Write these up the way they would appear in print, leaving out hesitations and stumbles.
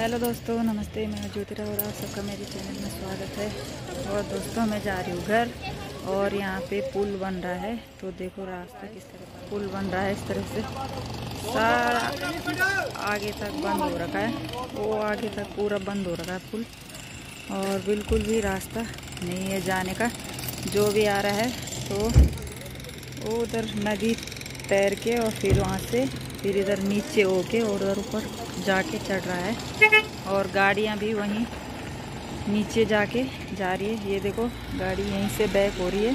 Hello दोस्तों, नमस्ते। मैं ज्योति राव और आप सबका मेरे चैनल में स्वागत है। और दोस्तों, मैं जा रही हूँ घर और यहाँ पे पुल बन रहा है। तो देखो रास्ता किस तरह पुल बन रहा है। इस तरह से सारा आगे तक बंद हो रखा है, वो आगे तक पूरा बंद हो रखा है पुल, और बिल्कुल भी रास्ता नहीं है जाने का। जो भी आ रहा है तो वो उधर नदी तैर के और फिर वहाँ से फिर इधर नीचे होके और उधर ऊपर जाके चढ़ रहा है। और गाड़ियाँ भी वहीं नीचे जाके जा रही है। ये देखो गाड़ी यहीं से बैक हो रही है।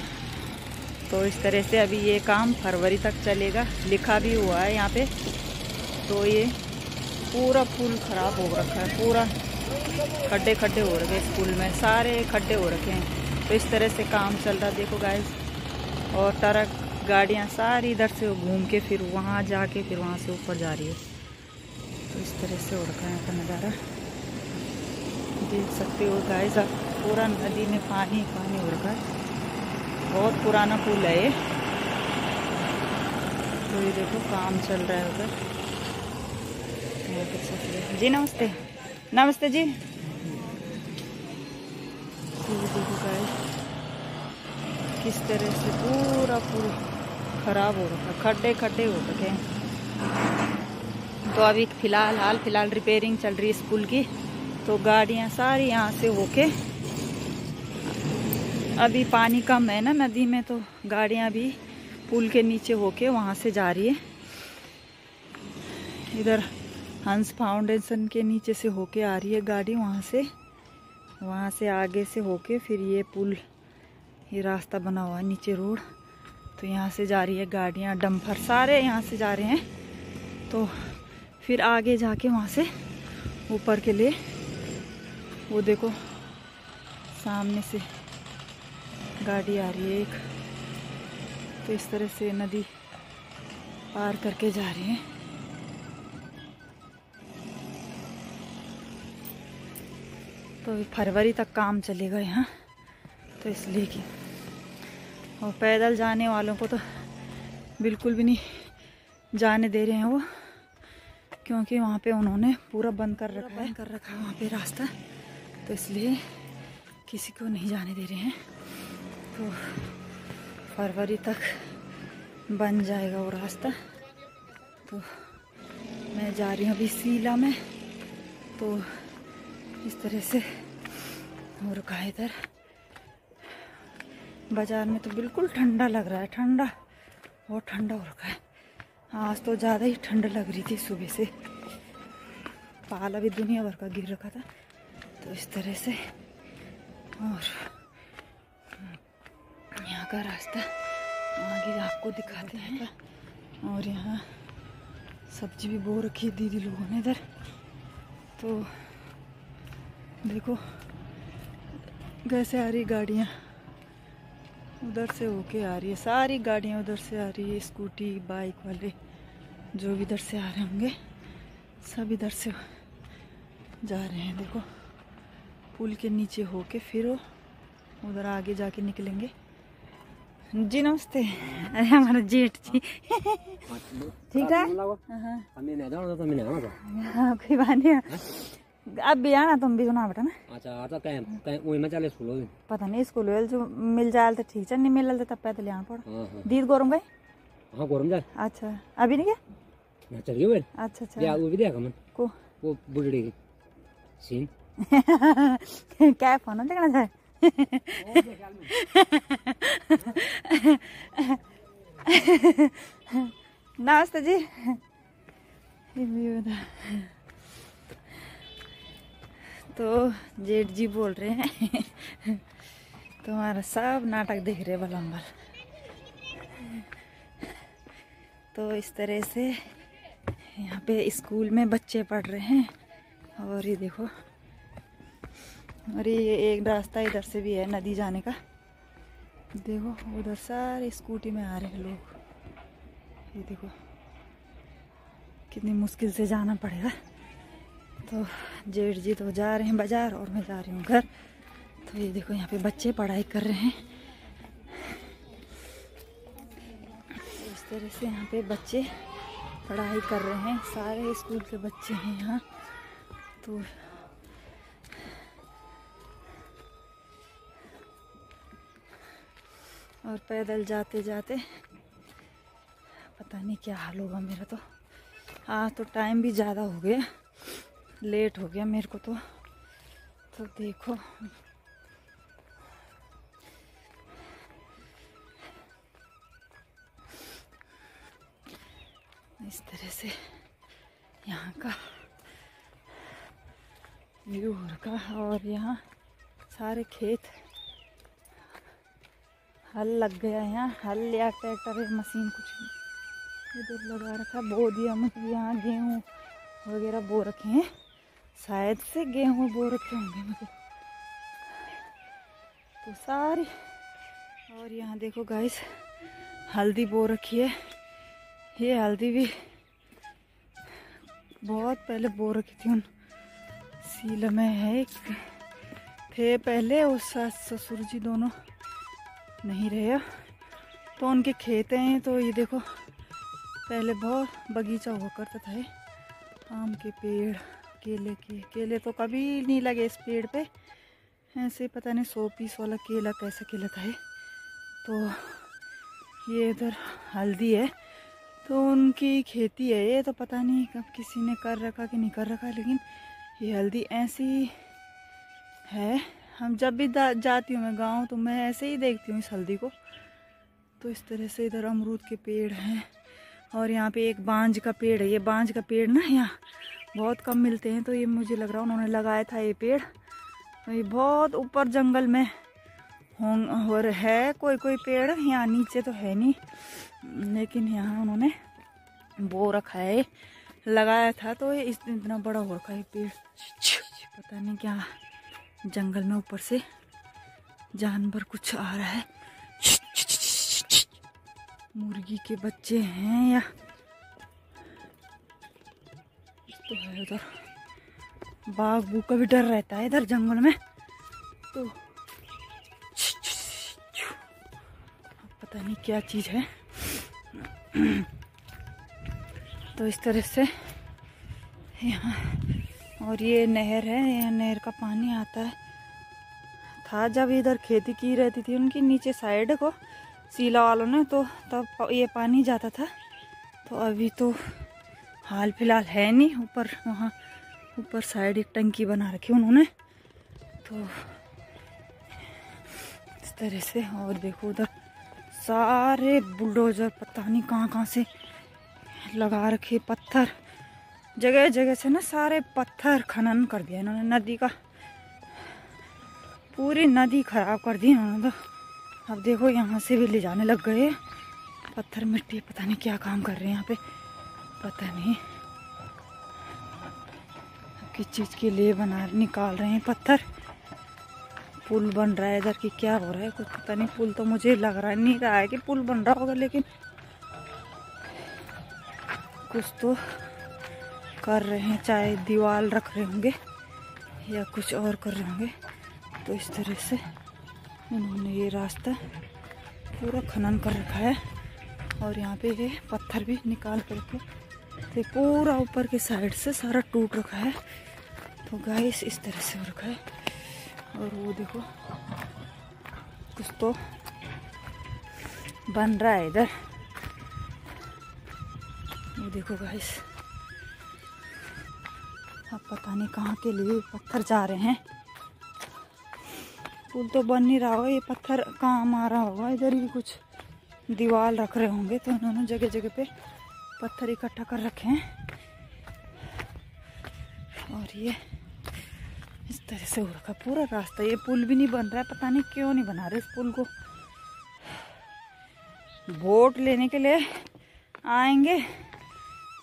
तो इस तरह से अभी ये काम फरवरी तक चलेगा, लिखा भी हुआ है यहाँ पे। तो ये पूरा पुल खराब हो रखा है, पूरा खड्डे खड्डे हो रखे हैं। स्कूल में सारे खड्डे हो रखे हैं। तो इस तरह से काम चल रहा है, देखो गाइस। और ट्रक गाड़ियाँ सारी इधर से घूम के फिर वहाँ जाके फिर वहाँ से ऊपर जा रही है। तो इस तरह से हो रखा है यहाँ का नज़ारा, देख सकते हो गाइस आप। पूरा नदी में पानी पानी हो रखा है। बहुत पुराना पुल है ये। तो ये देखो काम चल रहा है उधर। जी नमस्ते। नमस्ते जी। तो देखो गाइस किस तरह से पूरा पुल खराब हो रखा है, खड्डे खड्डे हो रखे हैं। तो अभी फिलहाल रिपेयरिंग चल रही है स्कूल की। तो गाड़ियाँ सारी यहाँ से होके, अभी पानी कम है ना नदी में, तो गाड़ियाँ भी पुल के नीचे होके वहाँ से जा रही है। इधर हंस फाउंडेशन के नीचे से होके आ रही है गाड़ी, वहाँ से आगे से होके फिर ये पुल, ये रास्ता बना हुआ है नीचे रोड। तो यहाँ से जा रही है गाड़ियाँ, डंपर सारे यहाँ से जा रहे हैं। तो फिर आगे जाके वहाँ से ऊपर के लिए वो देखो सामने से गाड़ी आ रही है एक। तो इस तरह से नदी पार करके जा रही है। तो फरवरी तक काम चलेगा यहाँ, तो इसलिए कि और पैदल जाने वालों को तो बिल्कुल भी नहीं जाने दे रहे हैं वो, क्योंकि वहाँ पे उन्होंने पूरा बंद कर रखा है वहाँ पे रास्ता। तो इसलिए किसी को नहीं जाने दे रहे हैं। तो फरवरी तक बन जाएगा वो रास्ता। तो मैं जा रही हूँ अभी सीला में। तो इस तरह से हो रखा है इधर। बाजार में तो बिल्कुल ठंडा लग रहा है, ठंडा, बहुत ठंडा हो रखा है। आज तो ज़्यादा ही ठंड लग रही थी सुबह से। पाला भी दुनिया भर का गिर रखा था। तो इस तरह से, और यहाँ का रास्ता आगे आपको दिखाते हैं। और यहाँ सब्जी भी बो रखी है दीदी लोगों ने इधर। तो देखो कैसे आ रही गाड़ियाँ, उधर से होके आ रही है सारी गाड़ियाँ, उधर से आ रही है। स्कूटी बाइक वाले जो भी इधर से आ रहे होंगे सब इधर से जा रहे हैं। देखो पुल के नीचे होके फिर वो उधर आगे जाके निकलेंगे। जी नमस्ते। अरे हमारा जेठ जी ठीक है। हाँ कोई बात नहीं, अब भी आना तुम भी सुना बेटा ना। अच्छा तो कहीं वही में चले स्कूल पता नहीं स्कूल जो मिल जाए तो ठीक है, नहीं मिल तो तब पैदल आना पड़ा। दीद गोरम गए। हाँ गोरम जाए। अच्छा अभी नहीं क्या चलिए वे। अच्छा अच्छा क्या वो भी देखा मन को वो बुढ़ड़ी की सीन क्या फोन देखना चाहे। नमस्ते जी। तो जेठ जी बोल रहे हैं तुम्हारा सब नाटक देख रहे बलम्बर। तो इस तरह से यहाँ पे स्कूल में बच्चे पढ़ रहे हैं। और ये देखो, और ये एक रास्ता इधर से भी है नदी जाने का। देखो उधर सारे स्कूटी में आ रहे हैं लोग। ये देखो कितनी मुश्किल से जाना पड़ेगा। तो जेठ जी तो जा रहे हैं बाजार और मैं जा रही हूँ घर। तो ये देखो यहाँ पे बच्चे पढ़ाई कर रहे हैं। इस तरह से यहाँ पे बच्चे पढ़ाई कर रहे हैं, सारे स्कूल के बच्चे हैं यहाँ। तो और पैदल जाते जाते पता नहीं क्या हाल होगा मेरा। तो आज तो टाइम भी ज़्यादा हो गया, लेट हो गया मेरे को। तो देखो इस तरह से यहाँ का व्यू का। और यहाँ सारे खेत, हल लग गया है। यहाँ हल या ट्रैक्टर या मशीन कुछ इधर लगा रखा, बो दिया। मतलब यहाँ गेहूँ वगैरह बो रखे हैं, शायद से गेहूँ बो रखे होंगे मतलब। तो सारी, और यहाँ देखो गाइस हल्दी बो रखी है। ये हल्दी भी बहुत पहले बो रखी थी, उन सील में है थे पहले। उस सास ससुर जी दोनों नहीं रहे तो उनके खेत हैं। तो ये देखो पहले बहुत बगीचा हुआ करता था, आम के पेड़, केले तो कभी नहीं लगे इस पेड़ पे। ऐसे पता नहीं 100 पीस वाला केला कैसा केला था। तो ये इधर हल्दी है, तो उनकी खेती है ये। तो पता नहीं कब किसी ने कर रखा कि नहीं कर रखा, लेकिन ये हल्दी ऐसी है। हम जब भी जाती हूँ मैं गाँव, तो मैं ऐसे ही देखती हूँ इस हल्दी को। तो इस तरह से इधर अमरूद के पेड़ हैं। और यहाँ पे एक बांज का पेड़ है। ये बांज का पेड़ ना यहाँ बहुत कम मिलते हैं, तो ये मुझे लग रहा है उन्होंने लगाया था ये पेड़। तो ये बहुत ऊपर जंगल में और है कोई पेड़, यहाँ नीचे तो है नहीं, लेकिन यहाँ उन्होंने बो रखा है, लगाया था। तो ये इतना बड़ा हो रखा है पेड़। पता नहीं क्या जंगल में ऊपर से जानवर कुछ आ रहा है। मुर्गी के बच्चे हैं या तो है। उधर बाघ बू का भी डर रहता है इधर जंगल में। तो पता नहीं क्या चीज है। तो इस तरह से यहाँ, और ये नहर है, यहाँ नहर का पानी आता है था जब इधर खेती की रहती थी उनकी नीचे साइड को सीला वालों ने, तो तब ये पानी जाता था। तो अभी तो हाल फिलहाल है नहीं। ऊपर वहाँ ऊपर साइड एक टंकी बना रखी उन्होंने। तो इस तरह से। और देखो उधर सारे बुलडोजर पता नहीं कहाँ से लगा रखे, पत्थर जगह जगह से ना, सारे पत्थर खनन कर दिया इन्होंने। नदी का पूरी नदी खराब कर दी इन्होंने। तो अब देखो यहाँ से भी ले जाने लग गए पत्थर मिट्टी। पता नहीं क्या काम कर रहे हैं यहाँ पे, पता नहीं किस चीज़ के लिए निकाल रहे हैं पत्थर। पुल बन रहा है इधर की क्या हो रहा है कुछ पता नहीं। पुल तो मुझे लग रहा नहीं रहा है कि पुल बन रहा होगा, लेकिन कुछ तो कर रहे हैं, चाहे दीवार रख रहे होंगे या कुछ और कर रहे होंगे। तो इस तरह से उन्होंने ये रास्ता पूरा खनन कर रखा है। और यहाँ पे ये पत्थर भी निकाल करके तो पूरा ऊपर के साइड से सारा टूट रखा है। तो गाइस इस तरह से हो रखा है। और वो देखो कुछ तो बन रहा है इधर। वो देखो गाइस, अब पता नहीं कहाँ के लिए पत्थर जा रहे हैं। पुल तो बन नहीं रहा होगा, ये पत्थर कहाँ मारा होगा। इधर ही कुछ दीवार रख रहे होंगे, तो उन्होंने जगह जगह पे पत्थर इकट्ठा कर रखे हैं। और ये इस तरह से हो रखा पूरा रास्ता। ये पुल भी नहीं बन रहा है, पता नहीं क्यों नहीं बना रहे इस पुल को। वोट लेने के लिए आएंगे,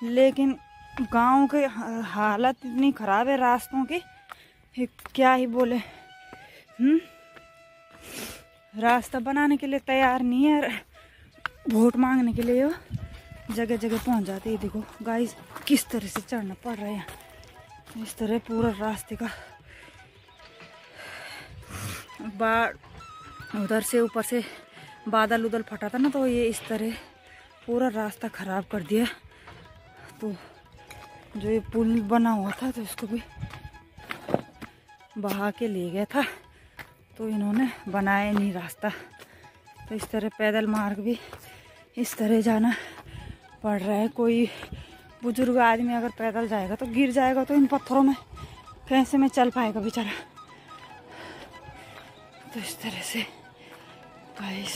लेकिन गांव के हालत इतनी खराब है रास्तों की, क्या ही बोले। रास्ता बनाने के लिए तैयार नहीं है, वोट मांगने के लिए जगह जगह पहुंच जाते हैं। देखो गाइस किस तरह से चढ़ना पड़ रहा है, इस तरह पूरा रास्ते का बाढ़ उधर से ऊपर से बादल उदल फटा था ना, तो ये इस तरह पूरा रास्ता खराब कर दिया। तो जो ये पुल बना हुआ था तो इसको भी बहा के ले गया था, तो इन्होंने बनाया नहीं रास्ता। तो इस तरह पैदल मार्ग भी इस तरह जाना पड़ रहा है। कोई बुजुर्ग आदमी अगर पैदल जाएगा तो गिर जाएगा, तो इन पत्थरों में कैसे में चल पाएगा बेचारा। तो इस तरह से गाइस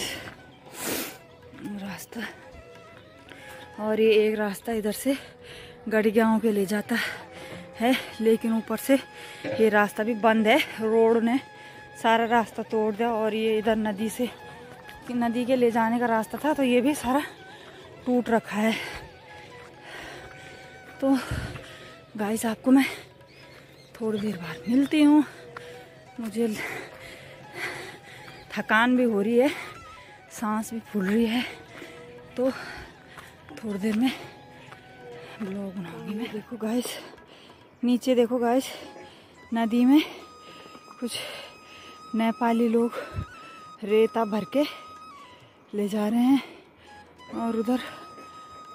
रास्ता, और ये एक रास्ता इधर से गढ़गांव के ले जाता है, लेकिन ऊपर से ये रास्ता भी बंद है। रोड ने सारा रास्ता तोड़ दिया, और ये इधर नदी से, नदी के ले जाने का रास्ता था, तो ये भी सारा टूट रखा है। तो गाइस आपको मैं थोड़ी देर बाद मिलती हूँ। मुझे थकान भी हो रही है, सांस भी फूल रही है, तो थोड़ी देर में ब्लॉग बनाऊंगी मैं। देखो गाइस, नीचे देखो गाइस, नदी में कुछ नेपाली लोग रेता भर के ले जा रहे हैं, और उधर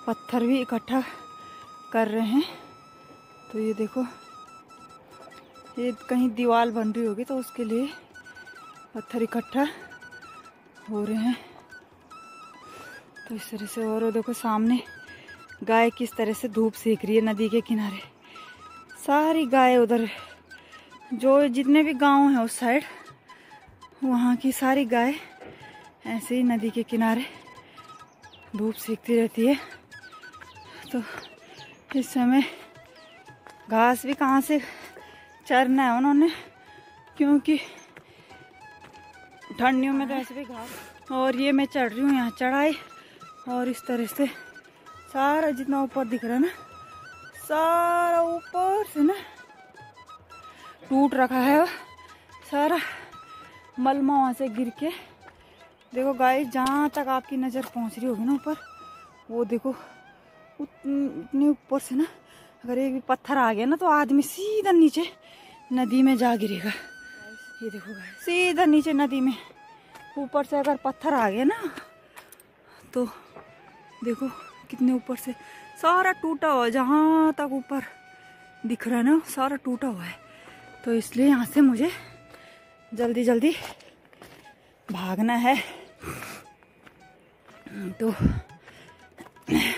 पत्थर भी इकट्ठा कर रहे हैं। तो ये देखो, ये कहीं दीवार बन रही होगी, तो उसके लिए पत्थर इकट्ठा हो रहे हैं। तो इस तरह से, और देखो सामने गाय किस तरह से धूप सेक रही है नदी के किनारे। सारी गाय उधर, जो जितने भी गांव हैं उस साइड, वहाँ की सारी गाय ऐसे ही नदी के किनारे धूप सेकती रहती है। तो इस समय घास भी कहाँ से चरना है उन्होंने, क्योंकि ठंडियों में तो ऐसे भी घास। और ये मैं चढ़ रही हूँ यहाँ चढ़ाई, और इस तरह से सारा जितना ऊपर दिख रहा है ना, सारा ऊपर से ना टूट रखा है सारा, मलमा वहाँ से गिर के। देखो गाइस, जहाँ तक आपकी नज़र पहुँच रही होगी ना ऊपर, वो देखो उतने ऊपर से ना, अगर एक भी पत्थर आ गया ना, तो आदमी सीधा नीचे नदी में जा गिरेगा। ये देखो गाइस, सीधा नीचे नदी में, ऊपर से अगर पत्थर आ गया ना, तो देखो कितने ऊपर से सारा टूटा हुआ है। जहाँ तक ऊपर दिख रहा है ना, सारा टूटा हुआ है। तो इसलिए यहाँ से मुझे जल्दी जल्दी भागना है। तो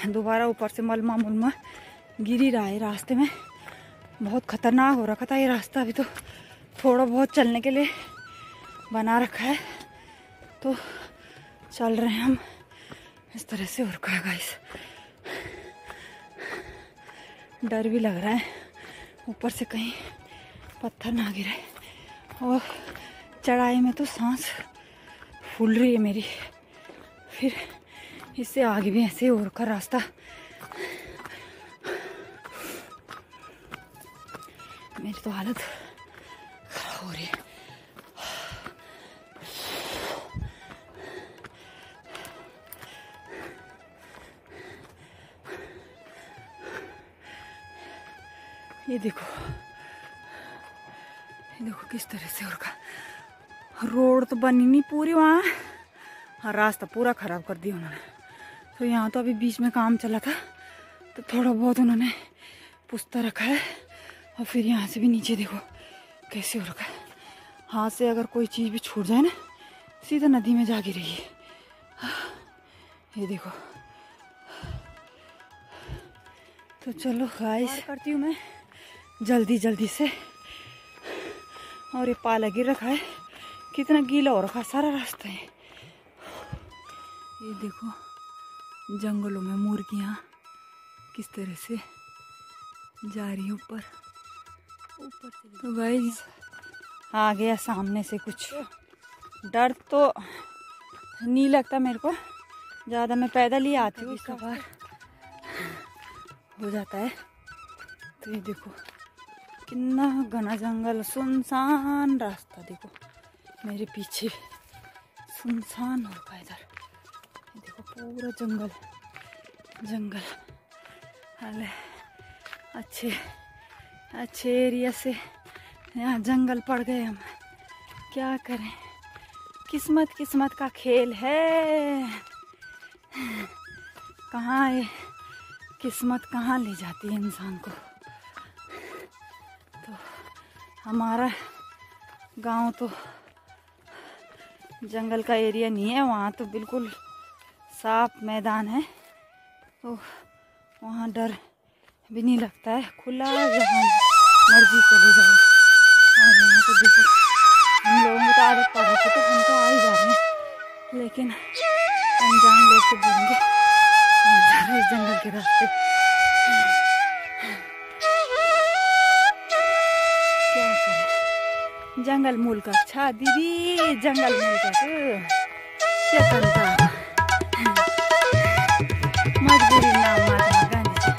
दोबारा ऊपर से मलमा मुलमा गिर ही रहा है रास्ते में। बहुत खतरनाक हो रखा था ये रास्ता। अभी तो थोड़ा बहुत चलने के लिए बना रखा है, तो चल रहे हैं हम इस तरह से। और क्या गाइस, डर भी लग रहा है ऊपर से कहीं पत्थर ना गिरे, और चढ़ाई में तो सांस फूल रही है मेरी। फिर इससे आगे भी ऐसे और का रास्ता। मेरी तो हालत खराब हो रही है। ये देखो किस तरह से, और का रोड तो बनी नहीं पूरी वहाँ, हाँ रास्ता पूरा खराब कर दिया उन्होंने। तो यहाँ तो अभी बीच में काम चला था, तो थोड़ा बहुत उन्होंने पुस्ता रखा है। और फिर यहाँ से भी नीचे देखो कैसे हो रखा है। हाथ से अगर कोई चीज़ भी छूट जाए ना, सीधा नदी में जा गिरेगी। ये देखो। तो चलो गाइस, करती हूँ मैं जल्दी जल्दी से। और ये पाला गिर रखा है, कितना गीला हो रखा है सारा रास्ता है। ये देखो जंगलों में मुर्गियाँ किस तरह से जा रही है ऊपर से। तो गाइस आ गया सामने से कुछ। डर तो नहीं लगता मेरे को, ज़्यादा मैं पैदल ही आती हूँ, सवार हो जाता है। तो ये देखो कितना घना जंगल, सुनसान रास्ता। देखो मेरे पीछे सुनसान हो रखा है इधर। देखो पूरा जंगल जंगल। अरे अच्छे एरिया से यहाँ जंगल पड़ गए हम, क्या करें। किस्मत का खेल है। कहाँ है किस्मत, कहाँ ले जाती है इंसान को। तो हमारा गांव तो जंगल का एरिया नहीं है, वहाँ तो बिल्कुल साफ मैदान है, तो वहाँ डर भी नहीं लगता है, खुला जहाँ मर्जी चले जाओ। और यहाँ तो देखो हम लोगों को तो आदत पड़ रही है, तो हम तो आ ही जा रहे हैं, लेकिन अनजान लोग तो बोलेंगे जा रहे हैं जंगल के रास्ते। क्या करें, जंगल मूल का अच्छा दीदी, जंगल मूल का चेतनता मजबूरी नाम महात्मा गांधी जी।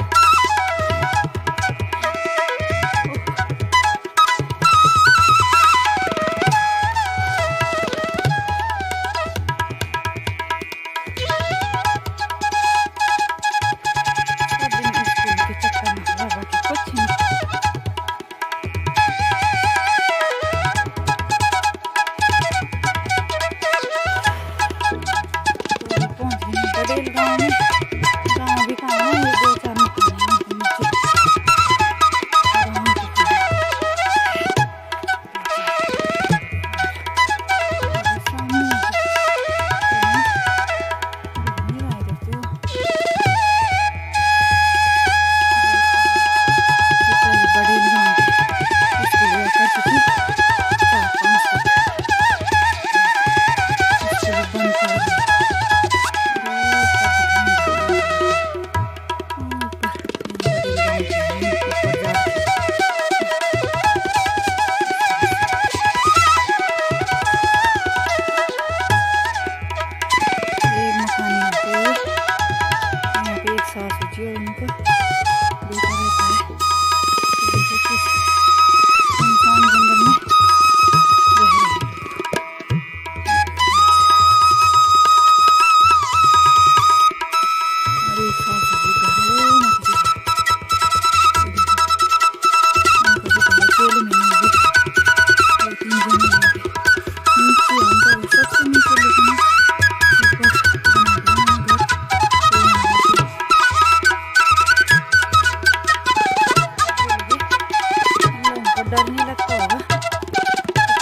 डर नहीं लगता होगा,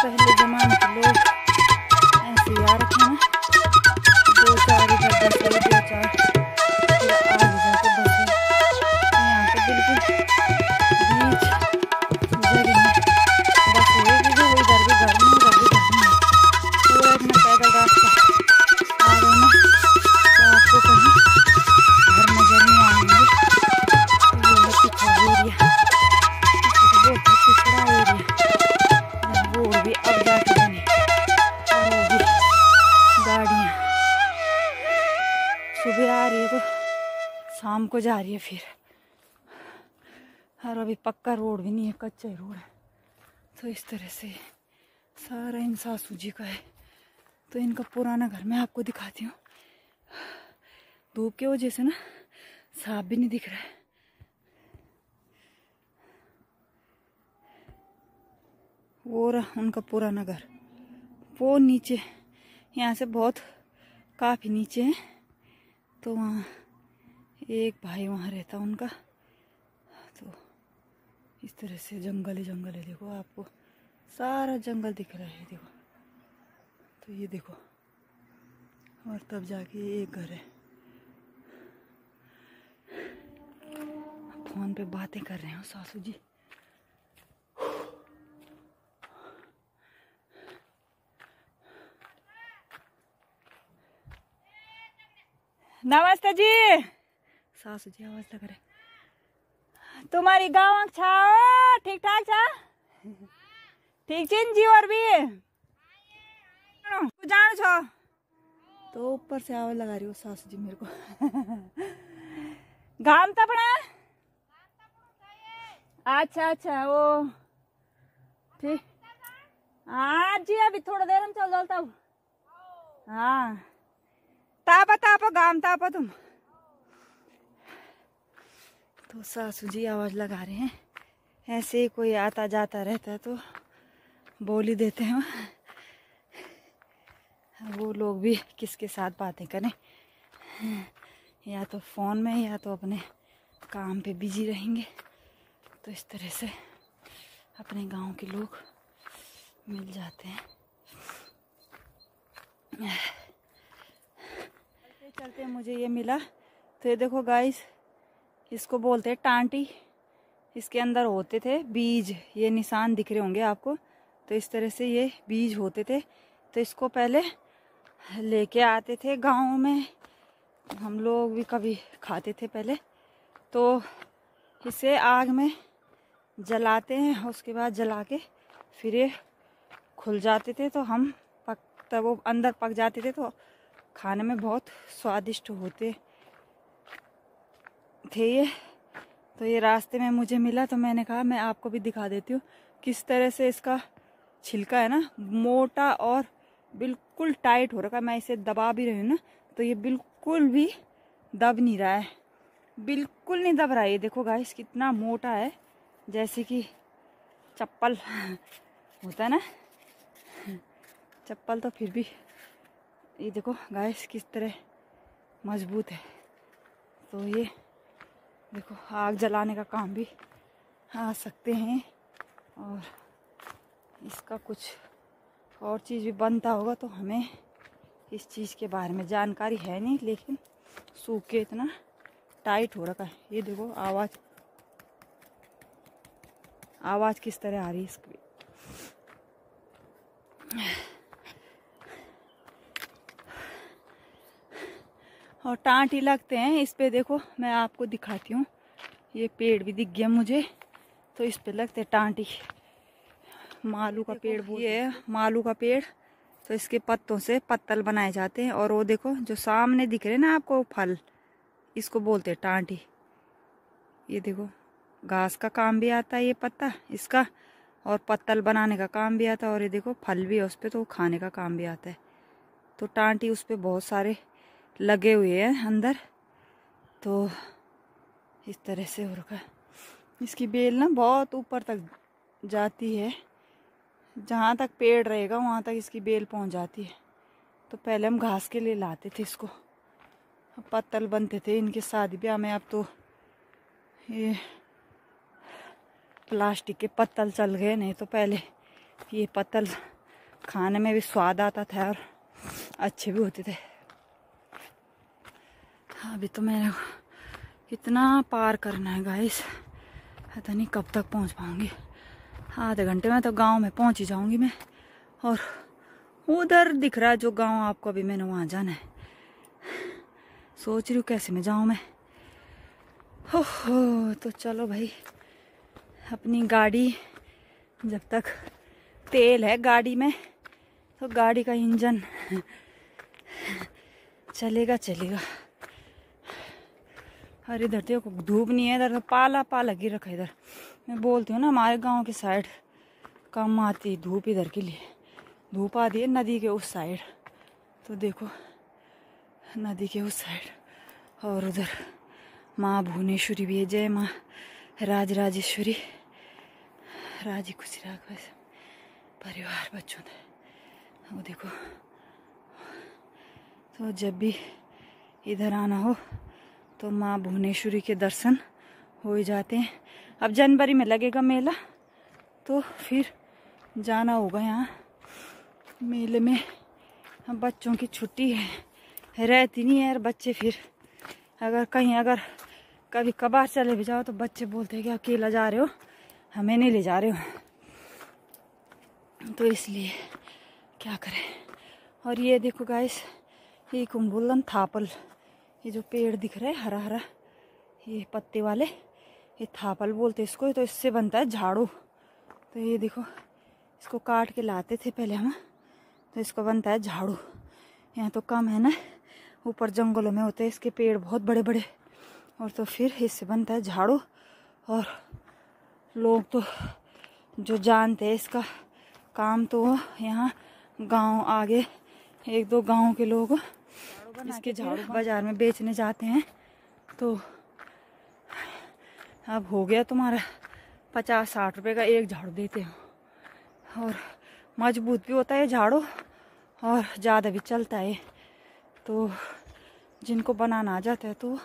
पहले जमाने के लोग ऐसे यार रखे हैं, 2-4 इधर बस है, 2-4 फिर आगे जाके बस है। यहाँ पे बिल्कुल बीच जगह में बस है कि जो इधर भी घर में, उधर भी घर में, पूरा इतना पैदल रास्ता आ गए ना, तो आपको कहीं घर नजर नहीं आएंगे। ये है पिछड़ा एरिया, पिछड़ा एरिया, रोड भी अब जाके बने, और वो भी गाड़ियाँ सुबह आ रही है तो शाम को जा रही है फिर, और अभी पक्का रोड भी नहीं है, कच्चा ही रोड है। तो इस तरह से सारा इन सासू जी का है। तो इनका पुराना घर मैं आपको दिखाती हूँ, धूप की वजह से ना साफ भी नहीं दिख रहा है। वो रहा उनका पुराना घर, वो नीचे, यहाँ से बहुत काफ़ी नीचे है। तो वहाँ एक भाई वहाँ रहता उनका। तो इस तरह से जंगल ही जंगल है, देखो आपको सारा जंगल दिख रहा है, देखो। तो ये देखो, और तब जाके एक घर है। फोन पे बातें कर रहे हैं सासू जी। नमस्ते जी, सासू जी आवाज लग रहे। तुम्हारी गाँव छा ठीक ठाक छा, ठीक चिन जी, और भी जान छो। तो ऊपर से आवाज लगा रही हो सासू जी मेरे को। गाम तपड़ा, अच्छा अच्छा, वो ठीक। हाँ जी, अभी थोड़ा देर में चल चलता हूँ। हाँ, तापा तापा गाम तापा तुम। तो सासू जी आवाज लगा रहे हैं, ऐसे ही कोई आता जाता रहता है तो बोल ही देते हैं। वो लोग भी किसके साथ बातें करें, या तो फ़ोन में या तो अपने काम पे बिजी रहेंगे। तो इस तरह से अपने गांव के लोग मिल जाते हैं। चलते चलते मुझे ये मिला। तो ये देखो गाइस, इसको बोलते हैं टांटी। इसके अंदर होते थे बीज, ये निशान दिख रहे होंगे आपको। तो इस तरह से ये बीज होते थे। तो इसको पहले लेके आते थे गाँव में, हम लोग भी कभी खाते थे पहले। तो इसे आग में जलाते हैं, उसके बाद जला के फिर ये खुल जाते थे। तो हम तब वो अंदर पक जाते थे, तो खाने में बहुत स्वादिष्ट होते थे ये। तो ये रास्ते में मुझे मिला, तो मैंने कहा मैं आपको भी दिखा देती हूँ किस तरह से इसका छिलका है ना, मोटा और बिल्कुल टाइट हो रखा है। मैं इसे दबा भी रही हूँ ना, तो ये बिल्कुल भी दब नहीं रहा है, बिल्कुल नहीं दब रहा है। ये देखो गाइस कितना मोटा है, जैसे कि चप्पल होता है ना, चप्पल। तो फिर भी ये देखो गाइस किस तरह मजबूत है। तो ये देखो आग जलाने का काम भी आ सकते हैं, और इसका कुछ और चीज़ भी बनता होगा। तो हमें इस चीज़ के बारे में जानकारी है नहीं, लेकिन सूख के इतना टाइट हो रखा है। ये देखो आवाज़ किस तरह आ रही है इसकी। और टाँटी लगते हैं इस पे। देखो मैं आपको दिखाती हूँ, ये पेड़ भी दिख गया मुझे। तो इस पे लगते टाँटी, मालू का पेड़ बोलते हैं। ये है मालू का पेड़। तो इसके पत्तों से पत्तल बनाए जाते हैं। और वो देखो जो सामने दिख रहे हैं ना आपको फल, इसको बोलते हैं टाँटी। ये देखो घास का काम भी आता है ये पत्ता इसका, और पत्तल बनाने का काम भी आता है। और ये देखो फल भी है उस पर, तो खाने का काम भी आता है। तो टाँटी उस पर बहुत सारे लगे हुए हैं अंदर। तो इस तरह से हो रखा है। इसकी बेल ना बहुत ऊपर तक जाती है, जहाँ तक पेड़ रहेगा वहाँ तक इसकी बेल पहुँच जाती है। तो पहले हम घास के लिए लाते थे इसको, पत्तल बनते थे इनके शादी ब्याह में। अब तो ये प्लास्टिक के पत्तल चल गए, नहीं तो पहले ये पत्तल खाने में भी स्वाद आता था और अच्छे भी होते थे। अभी तो मेरे इतना पार करना है गाइस, पता नहीं कब तक पहुंच पाऊंगी। आधे घंटे में तो गांव में पहुंच ही जाऊंगी मैं। और उधर दिख रहा है जो गांव आपको, अभी मैंने वहां जाना है। सोच रही हूँ कैसे में जाऊँ मैं। हो तो चलो भाई, अपनी गाड़ी जब तक तेल है गाड़ी में, तो गाड़ी का इंजन चलेगा चलेगा। अरे इधर देखो धूप नहीं है, इधर तो पाला पाला गिर रखा है। इधर मैं बोलती हूँ ना, हमारे गांव के साइड कम आती धूप इधर के लिए। धूप आती है नदी के उस साइड। तो देखो नदी के उस साइड, और उधर माँ भुवनेश्वरी भी है। जय माँ राजराजेश्वरी, राजी खुशी राख परिवार बच्चों ने। वो देखो, तो जब भी इधर आना हो तो माँ भुवनेश्वरी के दर्शन हो ही जाते हैं। अब जनवरी में लगेगा मेला, तो फिर जाना होगा यहाँ मेले में। अब बच्चों की छुट्टी है, रहती नहीं है यार बच्चे। फिर अगर कभी कभार चले भी जाओ तो बच्चे बोलते हैं कि अकेला जा रहे हो, हमें नहीं ले जा रहे हो। तो इसलिए क्या करें। और ये देखो गाइस, ये कुंभुलन थापल, ये जो पेड़ दिख रहा है हरा हरा, ये पत्ते वाले, ये थापल बोलते इसको। तो इससे बनता है झाड़ू। तो ये देखो, इसको काट के लाते थे पहले हम, तो इसको बनता है झाड़ू। यहाँ तो कम है ना, ऊपर जंगलों में होते हैं इसके पेड़ बहुत बड़े बड़े। और तो फिर इससे बनता है झाड़ू। और लोग तो जो जानते हैं इसका काम, तो यहाँ गांव आगे एक दो गांव के लोग इसके झाड़ू बाजार में बेचने जाते हैं। तो अब हो गया तुम्हारा 50-60 रुपए का एक झाड़ू देते हो। और मजबूत भी होता है झाड़ू, और ज़्यादा भी चलता है। तो जिनको बनाना आ जाता है तो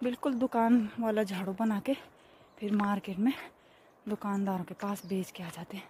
बिल्कुल दुकान वाला झाड़ू बना के फिर मार्केट में दुकानदारों के पास बेच के आ जाते हैं।